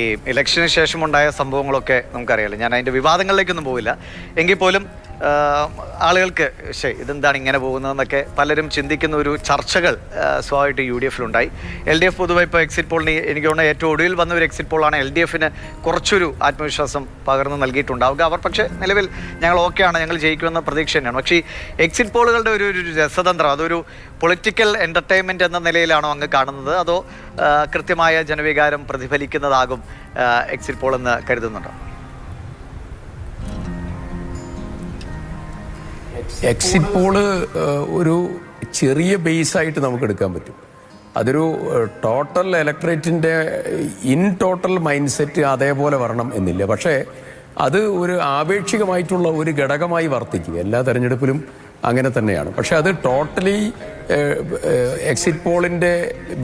ഈ ഇലക്ഷന് ശേഷമുണ്ടായ സംഭവങ്ങളൊക്കെ നമുക്കറിയാലോ. ഞാൻ അതിൻ്റെ വിവാദങ്ങളിലേക്കൊന്നും പോവില്ല. എങ്കിൽ പോലും ആളുകൾക്ക് ഇതെന്താണ് ഇങ്ങനെ പോകുന്നതെന്നൊക്കെ പലരും ചിന്തിക്കുന്ന ഒരു ചർച്ചകൾ സ്വാഭാവികമായിട്ട് UDF-ലുണ്ടായി. LDF പൊതുവെ ഇപ്പോൾ എക്സിറ്റ് പോളിന് എനിക്ക് തോന്നുന്നു ഏറ്റവും ഒടുവിൽ വന്ന ഒരു എക്സിറ്റ് പോളാണ് LDF-ന് കുറച്ചൊരു ആത്മവിശ്വാസം പകർന്നു നൽകിയിട്ടുണ്ടാവുക. അവർ പക്ഷേ നിലവിൽ ഞങ്ങൾ ഓക്കെയാണ്, ഞങ്ങൾ ജയിക്കുമെന്ന പ്രതീക്ഷ തന്നെയാണ്. പക്ഷേ ഈ എക്സിറ്റ് പോളുകളുടെ ഒരു രസതന്ത്രം, അതൊരു പൊളിറ്റിക്കൽ എൻ്റർടൈൻമെൻറ്റ് എന്ന നിലയിലാണോ അങ്ങ് കാണുന്നത്, അതോ കൃത്യമായ ജനവികാരം പ്രതിഫലിക്കുന്നതാകും എക്സിറ്റ് പോൾ എന്ന് കരുതുന്നുണ്ടോ? എക്സിറ്റ് പോള് ഒരു ചെറിയ ബേസായിട്ട് നമുക്ക് എടുക്കാൻ പറ്റും. അതൊരു ടോട്ടൽ ഇലക്ട്രേറ്റിൻ്റെ ടോട്ടൽ മൈൻഡ് സെറ്റ് അതേപോലെ വരണം എന്നില്ല. പക്ഷേ അത് ഒരു ആപേക്ഷികമായിട്ടുള്ള ഒരു ഘടകമായി വർത്തിക്കും. എല്ലാ തെരഞ്ഞെടുപ്പിലും അങ്ങനെ തന്നെയാണ്. പക്ഷെ അത് ടോട്ടലി എക്സിറ്റ് പോളിൻ്റെ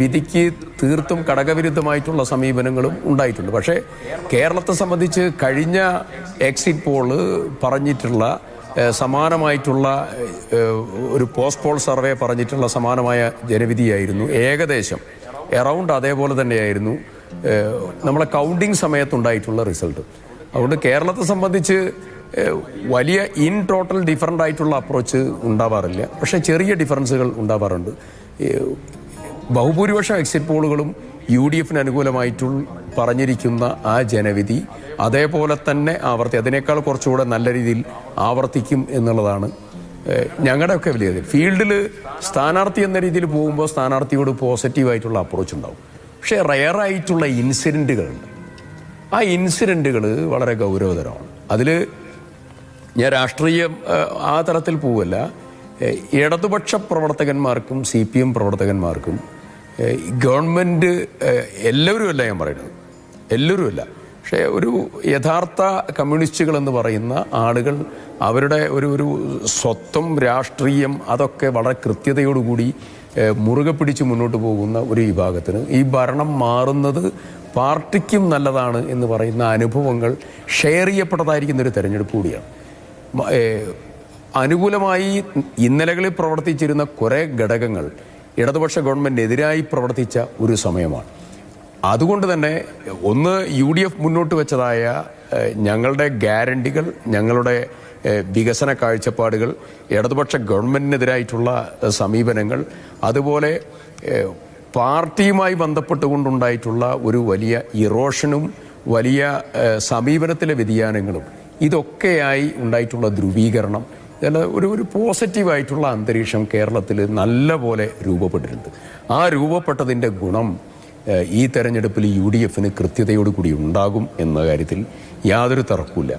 വിധിക്ക് തീർത്തും ഘടകവിരുദ്ധമായിട്ടുള്ള സമീപനങ്ങളും ഉണ്ടായിട്ടുണ്ട്. പക്ഷേ കേരളത്തെ സംബന്ധിച്ച് കഴിഞ്ഞ എക്സിറ്റ് പോള് പറഞ്ഞിട്ടുള്ള സമാനമായിട്ടുള്ള ഒരു പോസ്റ്റ് പോൾ സർവേ പറഞ്ഞിട്ടുള്ള സമാനമായ ജനവിധിയായിരുന്നു. ഏകദേശം എറൗണ്ട് അതേപോലെ തന്നെയായിരുന്നു നമ്മളെ കൗണ്ടിങ് സമയത്തുണ്ടായിട്ടുള്ള റിസൾട്ട്. അതുകൊണ്ട് കേരളത്തെ സംബന്ധിച്ച് വലിയ ടോട്ടൽ ഡിഫറൻ്റ് ആയിട്ടുള്ള അപ്രോച്ച് ഉണ്ടാവാറില്ല. പക്ഷേ ചെറിയ ഡിഫറൻസുകൾ ഉണ്ടാവാറുണ്ട്. ബഹുഭൂരിപക്ഷം എക്സിറ്റ് പോളുകളും UDF-ന് അനുകൂലമായിട്ടുള്ള പറഞ്ഞിരിക്കുന്ന ആ ജനവിധി അതേപോലെ തന്നെ അതിനേക്കാൾ കുറച്ചുകൂടെ നല്ല രീതിയിൽ ആവർത്തിക്കും എന്നുള്ളതാണ് ഞങ്ങളുടെയൊക്കെ വലിയ ഫീൽഡിൽ. സ്ഥാനാർത്ഥി എന്ന രീതിയിൽ പോകുമ്പോൾ സ്ഥാനാർത്ഥിയോട് പോസിറ്റീവായിട്ടുള്ള അപ്രോച്ച് ഉണ്ടാവും. പക്ഷേ റയറായിട്ടുള്ള ഇൻസിഡൻറ്റുകളുണ്ട്. ആ ഇൻസിഡൻറ്റുകൾ വളരെ ഗൗരവതരമാണ്. അതിൽ ഞാൻ രാഷ്ട്രീയം ആ തരത്തിൽ പോവല്ല. ഇടതുപക്ഷ പ്രവർത്തകന്മാർക്കും CPM പ്രവർത്തകന്മാർക്കും ഗവൺമെൻറ് എല്ലാവരുമല്ല ഞാൻ പറയുന്നത്, എല്ലാവരുമല്ല, പക്ഷേ ഒരു യഥാർത്ഥ കമ്മ്യൂണിസ്റ്റുകൾ എന്ന് പറയുന്ന ആളുകൾ അവരുടെ ഒരു സ്വത്വം രാഷ്ട്രീയം അതൊക്കെ വളരെ കൃത്യതയോടുകൂടി മുറുകെ പിടിച്ച് മുന്നോട്ട് പോകുന്ന ഒരു വിഭാഗത്തിന് ഈ ഭരണം മാറുന്നത് പാർട്ടിക്കും നല്ലതാണ് എന്ന് പറയുന്ന അനുഭവങ്ങൾ ഷെയർ ചെയ്യപ്പെട്ടതായിരിക്കുന്ന ഒരു തെരഞ്ഞെടുപ്പ് കൂടിയാണ്. അനുകൂലമായി ഇന്നലകളിൽ പ്രവർത്തിച്ചിരുന്ന കുറേ ഘടകങ്ങൾ ഇടതുപക്ഷ ഗവൺമെൻറ്റിനെതിരായി പ്രവർത്തിച്ച ഒരു സമയമാണ്. അതുകൊണ്ട് തന്നെ ഒന്ന് UDF മുന്നോട്ട് വെച്ചതായ ഞങ്ങളുടെ ഗ്യാരണ്ടികൾ, ഞങ്ങളുടെ വികസന കാഴ്ചപ്പാടുകൾ, ഇടതുപക്ഷ ഗവൺമെൻറ്റിനെതിരായിട്ടുള്ള സമീപനങ്ങൾ, അതുപോലെ പാർട്ടിയുമായി ബന്ധപ്പെട്ടുകൊണ്ടുണ്ടായിട്ടുള്ള ഒരു വലിയ ഇറോഷനും വലിയ സമീപനത്തിലെ വ്യതിയാനങ്ങളും ഇതൊക്കെയായി ഉണ്ടായിട്ടുള്ള ധ്രുവീകരണം, ഒരു പോസിറ്റീവായിട്ടുള്ള അന്തരീക്ഷം കേരളത്തിൽ നല്ല പോലെ രൂപപ്പെട്ടിട്ടുണ്ട്. ആ രൂപപ്പെട്ടതിൻ്റെ ഗുണം ഈ തെരഞ്ഞെടുപ്പിൽ UDF-ന് കൃത്യതയോടുകൂടി ഉണ്ടാകും എന്ന കാര്യത്തിൽ യാതൊരു തർക്കവുമില്ല.